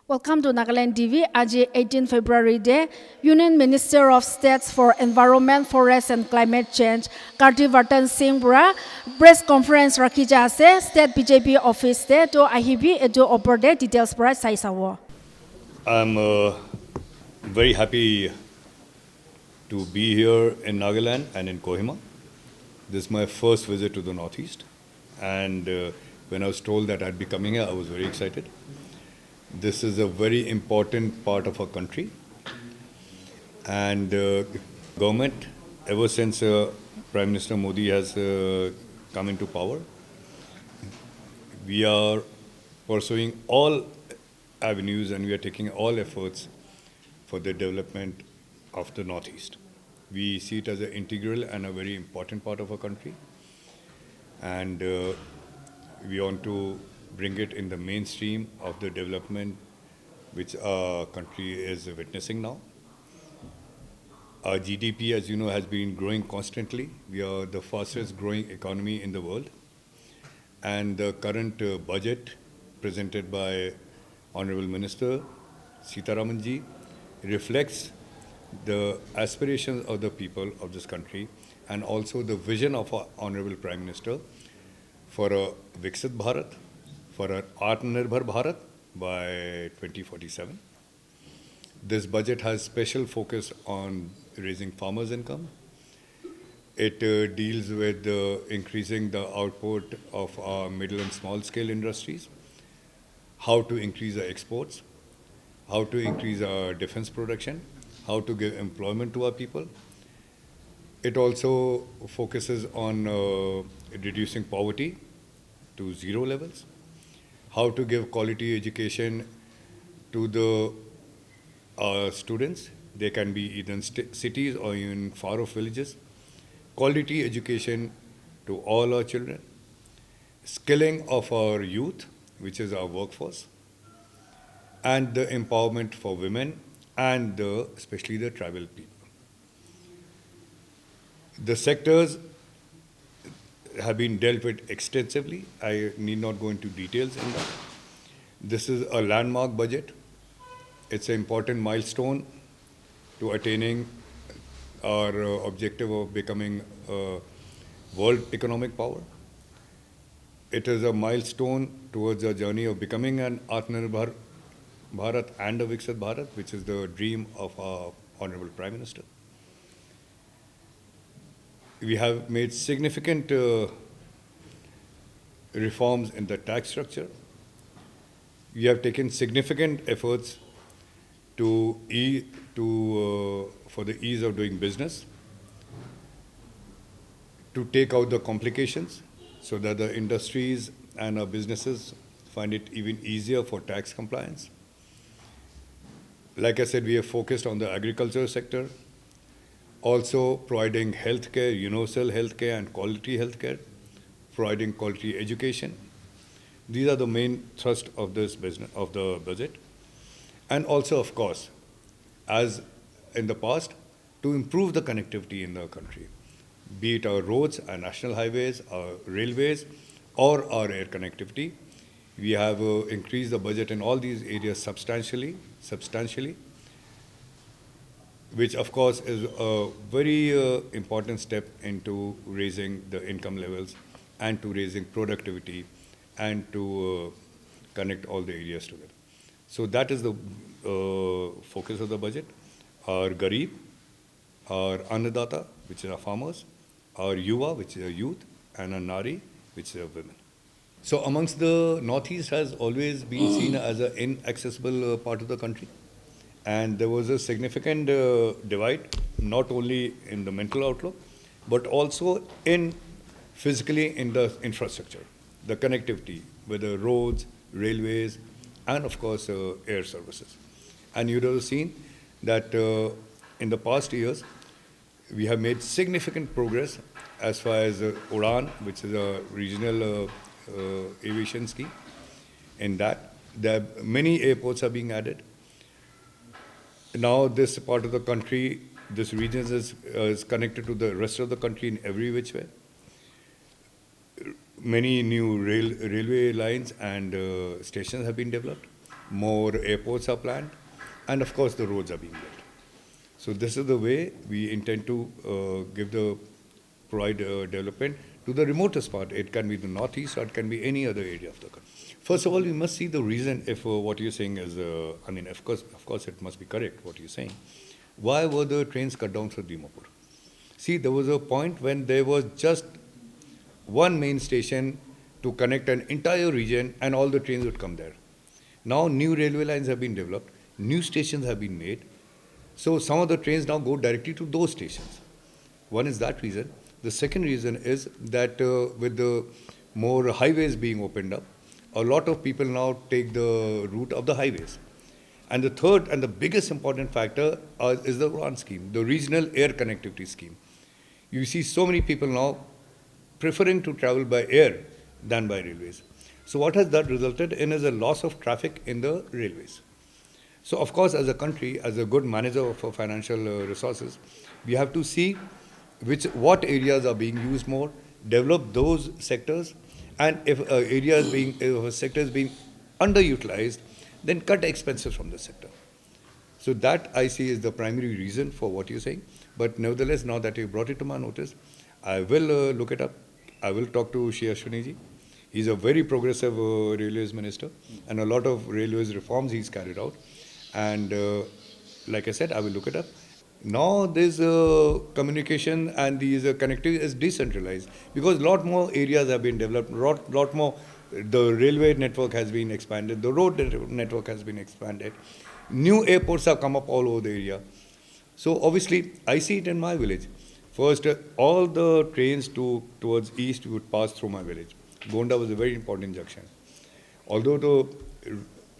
Welcome to Nagaland TV. Aji 18 February Day, Union Minister of States for Environment, Forest and Climate Change, Kirti Vardhan Singh bra press conference rakhi ja ase State BJP Office te to ahibi edu opor de details bra sai sawo. I'm very happy to be here in Nagaland and in Kohima. This is my first visit to the Northeast, and when I was told that I'd be coming here, I was very excited. This is a very important part of our country, and government, ever since Prime Minister Modi has come into power, we are pursuing all avenues and we are taking all efforts for the development of the Northeast. We see it as an integral and a very important part of our country, and we want to bring it in the mainstream of the development which our country is witnessing now. Our GDP, as you know, has been growing constantly. We are the fastest growing economy in the world. And the current budget presented by Honorable Minister Sitaraman ji reflects the aspirations of the people of this country and also the vision of our Honorable Prime Minister for a Viksit Bharat, for an Atmanirbhar Bharat by 2047. This budget has special focus on raising farmers' income. It deals with increasing the output of our middle and small scale industries, how to increase our exports, how to increase our defense production, how to give employment to our people. It also focuses on reducing poverty to zero levels, how to give quality education to the students. They can be either in cities or in far-off villages. Quality education to all our children. Skilling of our youth, which is our workforce. And the empowerment for women and especially the tribal people. The sectors have been dealt with extensively. I need not go into details in that. This is a landmark budget. It's an important milestone to attaining our objective of becoming a world economic power. It is a milestone towards our journey of becoming an Atmanirbhar Bharat and a Viksit Bharat, which is the dream of our Honorable Prime Minister. We have made significant reforms in the tax structure. We have taken significant efforts for the ease of doing business, to take out the complications so that the industries and our businesses find it even easier for tax compliance. Like I said, we have focused on the agriculture sector, also providing healthcare, universal healthcare and quality healthcare, providing quality education. These are the main thrust of this business, of the budget. And also, of course, as in the past, to improve the connectivity in the country, be it our roads, our national highways, our railways, or our air connectivity. We have increased the budget in all these areas substantially, which of course is a very important step into raising the income levels and to raising productivity and to connect all the areas together. So that is the focus of the budget. Our Garib, our Annadata, which are our farmers, our Yuva, which is our youth, and our Nari, which is our women. So amongst the Northeast has always been seen as an inaccessible part of the country. And there was a significant divide, not only in the mental outlook, but also physically in the infrastructure, the connectivity, whether roads, railways, and of course air services. And you would have seen that in the past years, we have made significant progress as far as Udan, which is a regional aviation scheme. In that, many airports are being added. Now this part of the country, this region is connected to the rest of the country in every which way. Many new railway lines and stations have been developed. more airports are planned, and of course the roads are being built. So this is the way we intend to provide development to the remotest part. It can be the northeast or it can be any other area of the country. First of all, we must see the reason if what you're saying is, I mean, of course it must be correct what you're saying. Why were the trains cut down for Dimapur? See, there was a point when there was just one main station to connect an entire region and all the trains would come there. Now new railway lines have been developed, new stations have been made, so some of the trains now go directly to those stations. One is that reason. The second reason is that with the more highways being opened up, a lot of people now take the route of the highways. And the third and the biggest important factor is the RAN scheme, the Regional Air Connectivity Scheme. You see so many people now preferring to travel by air than by railways. So what has that resulted in is a loss of traffic in the railways. So of course, as a country, as a good manager of our financial resources, we have to see what areas are being used more, develop those sectors, and if a sector is being underutilized, then cut expenses from the sector. So that I see is the primary reason for what you're saying. But nevertheless, now that you brought it to my notice, I will look it up. I will talk to Shri Ashwini. He's a very progressive railways minister, and a lot of railways reforms he's carried out. And like I said, I will look it up. Now this communication and these connectivity is decentralized because a lot more areas have been developed, lot more. The railway network has been expanded, the road network has been expanded. New airports have come up all over the area. So obviously, I see it in my village. First, all the trains towards east would pass through my village. Gonda was a very important junction. Although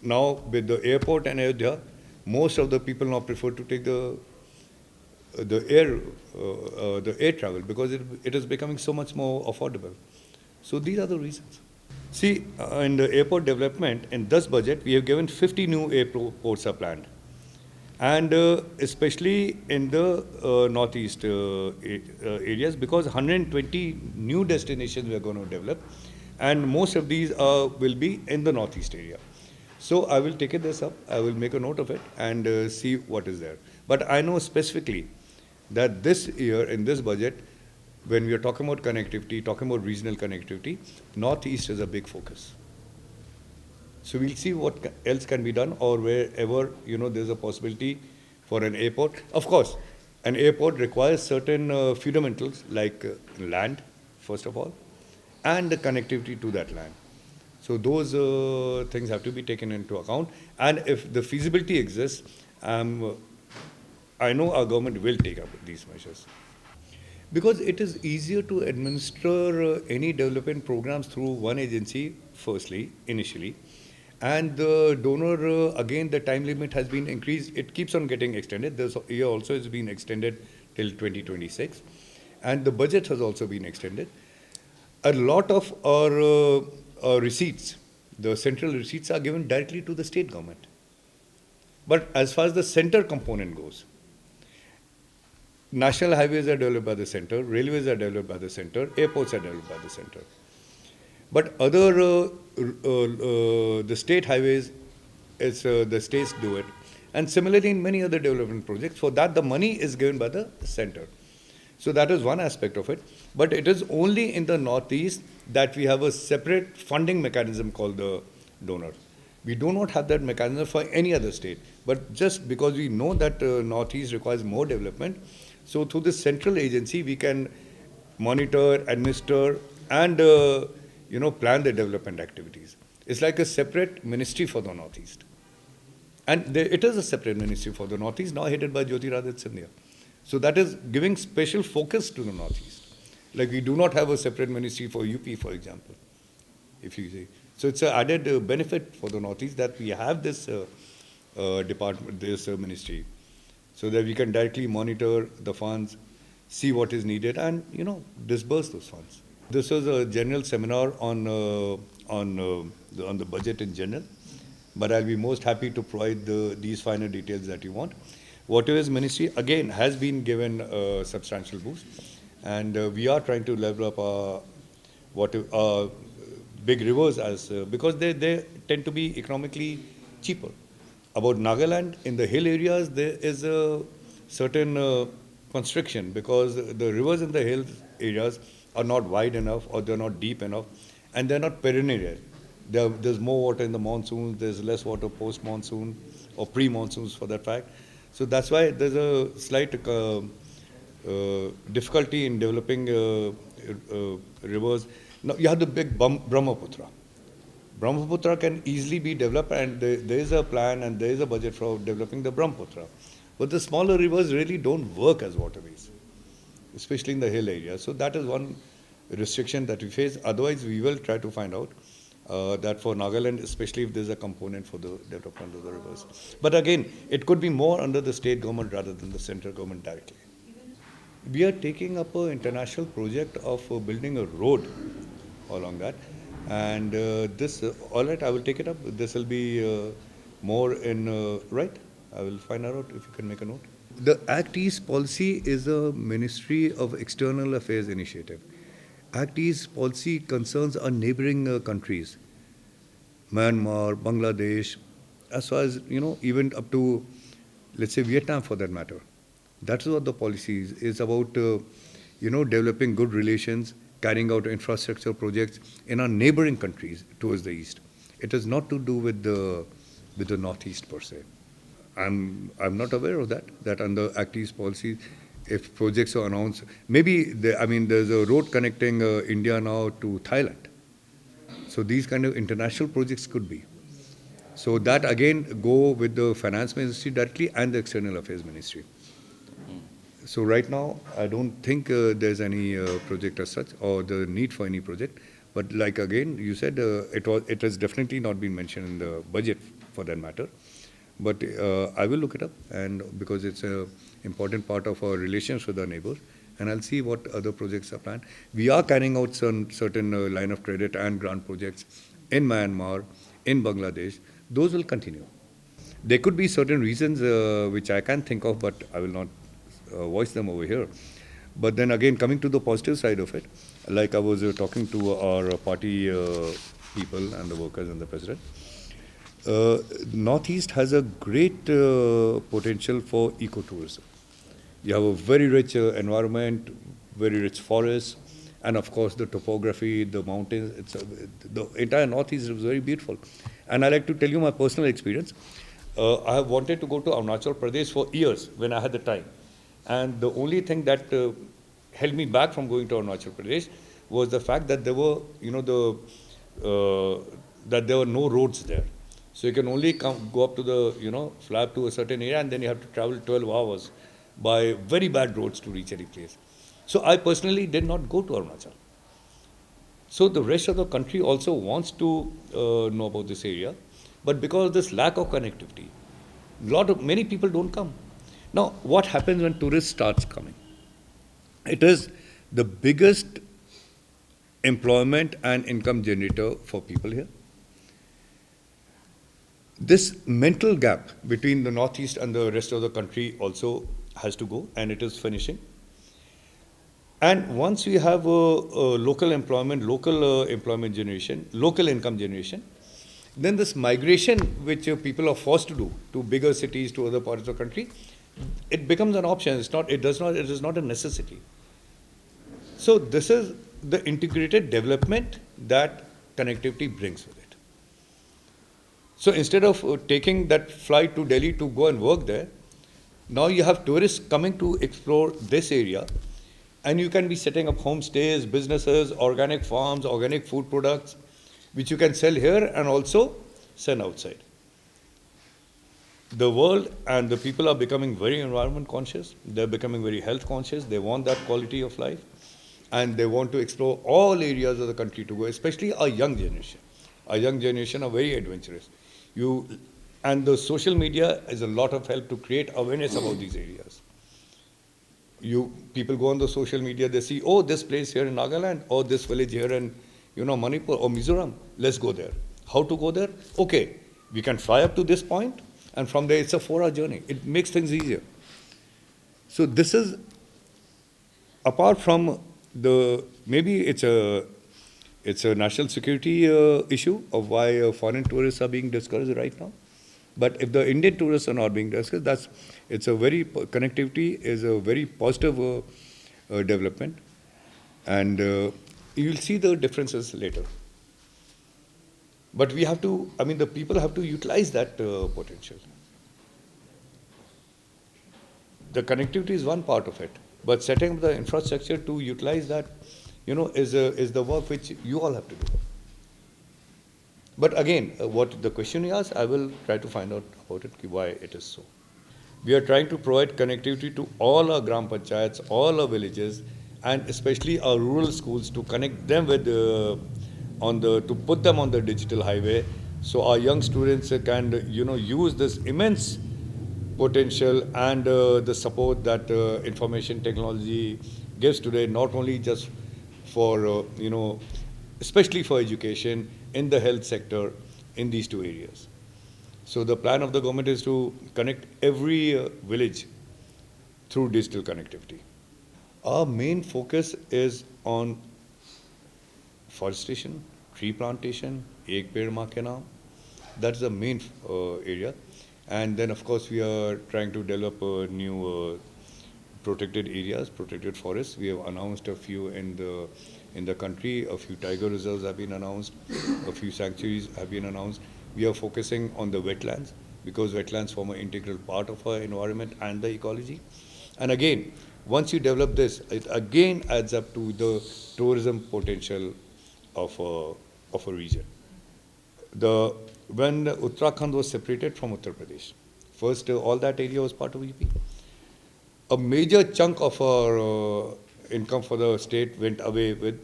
now with the airport and Ayodhya, most of the people now prefer to take the air travel because it is becoming so much more affordable. So these are the reasons. See, in the airport development, in this budget, we have given 50 new airports are planned. And especially in the northeast areas, because 120 new destinations we are going to develop, and most of these will be in the northeast area. So I will take this up, I will make a note of it and see what is there. But I know specifically that this year in this budget, when we are talking about connectivity, talking about regional connectivity, northeast is a big focus. So we'll see what else can be done, or wherever there's a possibility for an airport. Of course, an airport requires certain fundamentals like land, first of all, and the connectivity to that land. So those things have to be taken into account. And if the feasibility exists, I know our government will take up these measures. Because it is easier to administer any development programs through one agency, firstly, initially. And the donor, again, the time limit has been increased. It keeps on getting extended. This year also has been extended till 2026. And the budget has also been extended. A lot of our receipts, the central receipts, are given directly to the state government. But as far as the center component goes, national highways are developed by the center, railways are developed by the center, airports are developed by the center. But other, the state highways, the states do it. And similarly in many other development projects, for that the money is given by the center. So that is one aspect of it. But it is only in the northeast that we have a separate funding mechanism called the donor. We do not have that mechanism for any other state. But just because we know that northeast requires more development, so through this central agency we can monitor, administer, and plan the development activities. It's like a separate ministry for the northeast. And it is a separate ministry for the northeast, now headed by Jyotiraditya Scindia. So that is giving special focus to the northeast. Like we do not have a separate ministry for UP, for example, if you see. So it's an added benefit for the northeast that we have this department, this ministry, so that we can directly monitor the funds, see what is needed, and disburse those funds. This was a general seminar on the budget in general, but I'll be most happy to provide these finer details that you want. Waterways Ministry again has been given a substantial boost, and we are trying to level up our big rivers because they tend to be economically cheaper. About Nagaland, in the hill areas, there is a certain constriction because the rivers in the hill areas are not wide enough or they're not deep enough and they're not perennial. There's more water in the monsoons, there's less water post-monsoon or pre-monsoons for that fact. So that's why there's a slight difficulty in developing rivers. Now you have the big Brahmaputra. Brahmaputra can easily be developed and there is a plan and there is a budget for developing the Brahmaputra. But the smaller rivers really don't work as waterways, especially in the hill area. So that is one restriction that we face. Otherwise, we will try to find out that for Nagaland, especially if there's a component for the development of the rivers. But again, it could be more under the state government rather than the central government directly. We are taking up an international project of building a road along that. And all right, I will take it up. This will be more in, right? I will find out if you can make a note. The Act East policy is a Ministry of External Affairs initiative. Act East policy concerns our neighboring countries, Myanmar, Bangladesh, as far as, even up to, let's say, Vietnam for that matter. That's what the policy is about, developing good relations, carrying out infrastructure projects in our neighboring countries towards the east. It is not to do with the northeast per se. I'm not aware of that under Act East policy, if projects are announced, maybe, there's a road connecting India now to Thailand. So these kind of international projects could be. So that again go with the Finance Ministry directly and the External Affairs Ministry. So right now, I don't think there's any project as such or the need for any project. But like again, you said, it has definitely not been mentioned in the budget for that matter. But I will look it up, and because it's an important part of our relations with our neighbors, and I'll see what other projects are planned. We are carrying out certain line of credit and grant projects in Myanmar, in Bangladesh. Those will continue. There could be certain reasons which I can't think of, but I will not voice them over here. But then again, coming to the positive side of it, like I was talking to our party people and the workers and the president, Northeast has a great potential for ecotourism. You have a very rich environment, very rich forests, and of course the topography, the mountains. The entire Northeast is very beautiful. And I like to tell you my personal experience. I have wanted to go to Arunachal Pradesh for years when I had the time. And the only thing that held me back from going to Arunachal Pradesh was the fact that there were, that there were no roads there. So you can only go up to the, fly to a certain area, and then you have to travel 12 hours by very bad roads to reach any place. So I personally did not go to Arunachal. So the rest of the country also wants to know about this area, but because of this lack of connectivity, many people don't come. Now, what happens when tourists starts coming? It is the biggest employment and income generator for people here. This mental gap between the Northeast and the rest of the country also has to go, and it is finishing. And once we have local employment, employment generation, local income generation, then this migration which people are forced to do to bigger cities, to other parts of the country, it becomes an option. It is not a necessity. So this is the integrated development that connectivity brings with it. So instead of taking that flight to Delhi to go and work there, now you have tourists coming to explore this area, and you can be setting up homestays, businesses, organic farms, organic food products, which you can sell here and also sell outside. The world and the people are becoming very environment conscious. They're becoming very health conscious. They want that quality of life, and they want to explore all areas of the country to go, especially our young generation. Our young generation are very adventurous. And the social media is a lot of help to create awareness about these areas. People go on the social media, they see, oh, this place here in Nagaland, or this village here in Manipur or Mizoram, let's go there. How to go there? Okay, we can fly up to this point, and from there it's a 4-hour journey. It makes things easier. So this is, apart from maybe it's a national security issue of why foreign tourists are being discouraged right now. But if the Indian tourists are not being discussed, connectivity is a very positive development, and you'll see the differences later. But the people have to utilize that potential. The connectivity is one part of it, but setting up the infrastructure to utilize that, is the work which you all have to do. But again, what the question you asked, I will try to find out about it, why it is so. We are trying to provide connectivity to all our gram panchayats, all our villages, and especially our rural schools, to connect them with to put them on the digital highway, so our young students can use this immense potential and the support that information technology gives today, not only just for especially for education, in the health sector, in these two areas. So the plan of the government is to connect every village through digital connectivity. Our main focus is on forestation, tree plantation, Ek Ped Maa Ke Naam. That's the main area. And then, of course, we are trying to develop new protected areas, protected forests. We have announced a few in the country. A few tiger reserves have been announced. A few sanctuaries have been announced. We are focusing on the wetlands, because wetlands form an integral part of our environment and the ecology. And again, once you develop this, it again adds up to the tourism potential of a region. When Uttarakhand was separated from Uttar Pradesh, first all that area was part of UP. A major chunk of our income for the state went away with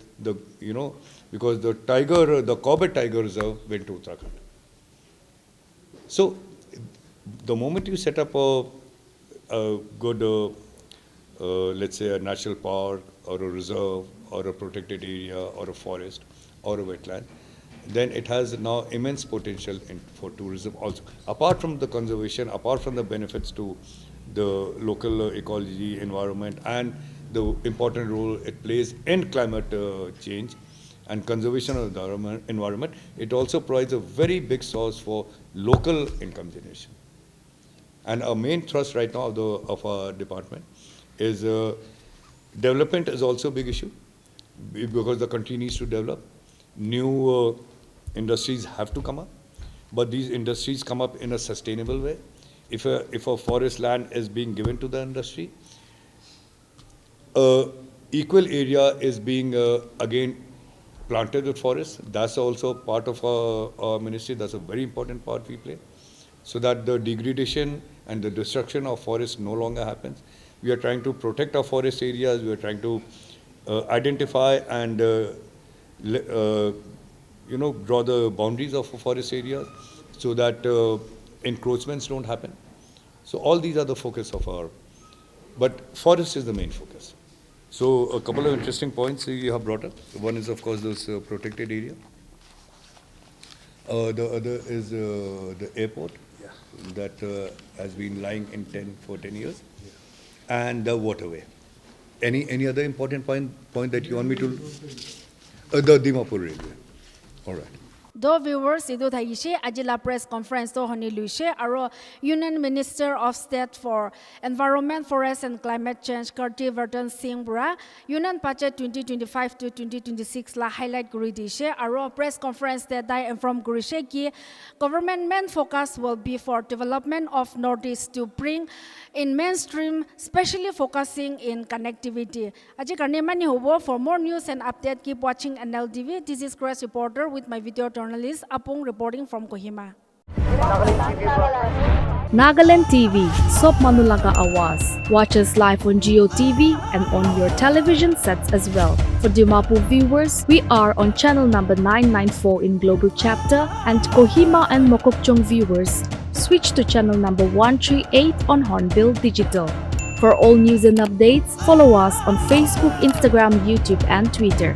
because the Corbett Tiger Reserve went to Uttarakhand. So the moment you set up a good, let's say a national park or a reserve or a protected area or a forest or a wetland, then it has now immense potential for tourism also. Apart from the conservation, apart from the benefits to the local ecology, environment, and the important role it plays in climate change and conservation of the environment, it also provides a very big source for local income generation. And our main thrust right now of our department is development is also a big issue, because the country needs to develop. New industries have to come up, but these industries come up in a sustainable way. If a forest land is being given to the industry, equal area is being again planted with forests. That's also part of our ministry. That's a very important part we play, so that the degradation and the destruction of forests no longer happens. We are trying to protect our forest areas. We are trying to identify and draw the boundaries of forest areas, so that encroachments don't happen. So all these are the focus of but forest is the main focus. So a couple of interesting points you have brought up. One is, of course, this protected area. The other is the airport that has been lying for 10 years, and the waterway. Any other important point that you want me to? The Dimapur railway. All right. Do viewers, idu thaishe ajila press conference to honi luishe aro Union Minister of State for Environment, Forest and Climate Change Kirti Vardhan Singh bra Union Budget 2025 to 2026 la highlight guri dishe aro press conference that dai inform gurishe ki government main focus will be for development of Northeast to bring in mainstream, especially focusing in connectivity. Aji karne mani hobo. For more news and update, keep watching NLTV. This is Chris reporter with my video journalist Apung reporting from Kohima. Nagaland TV, Sop Manulaga Awas. Watch us live on Geo TV and on your television sets as well. For Dimapur viewers, we are on channel number 994 in Global Chapter, and Kohima and Mokokchung viewers, switch to channel number 138 on Hornbill Digital. For all news and updates, follow us on Facebook, Instagram, YouTube, and Twitter.